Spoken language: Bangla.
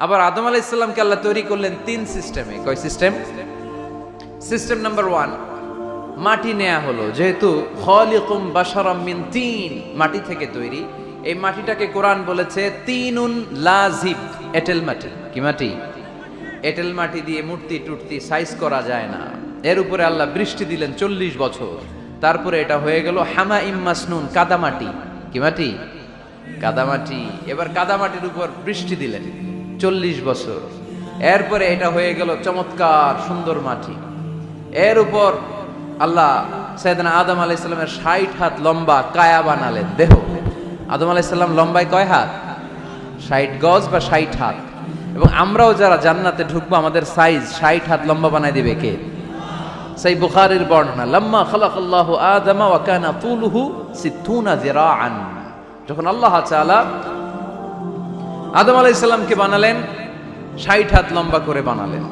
আবার আদম আলাইহিস সালামকে আল্লাহ তৈরি করলেন তিন সিস্টেমে। কয় সিস্টেম? সিস্টেম নাম্বার 1, মাটি নেয়া হলো, যেহেতু খালিকুম বাশারাম মিন তিন, মাটি থেকে তৈরি। এই মাটিটাকে কোরআন বলেছে তিনুন লাজিব, এঁটেল মাটি। কি মাটি? এঁটেল মাটি দিয়ে মূর্তি টুর্তি সাইজ করা যায় না। এর উপরে আল্লাহ বৃষ্টি দিলেন 40 বছর, তারপরে এটা হয়ে গেল হামাইম মাসনুন, কাদামাটি। কি মাটি? কাদামাটি। এবার কাদামাটির উপর বৃষ্টি দিলেন 40 বছর, এরপরে এটা হয়ে গেল চমৎকার সুন্দর মাটি। এর উপর আল্লাহ সাইয়েদনা আদম আলাইহিস সালামের 60 হাত লম্বা কায়া বানালেন, দেহ। আদম আলাইহিস সালাম লম্বায় কয় হাত? 60 গজ বা 60 হাত। এবং আমরাও যারা জান্নাতে ঢুকবো আমাদের সাইজ 60 হাত লম্বা বানায় দিবে কে? সেই বুখারীর বর্ণনা, লাম্মা খালাকাল্লাহু আদামা ওয়া কানা তুলুহু 60 যিরাআন। যখন আল্লাহ তাআলা আদম আলাইহিস সালামকে বানালেন 60 হাত লম্বা করে বানালেন।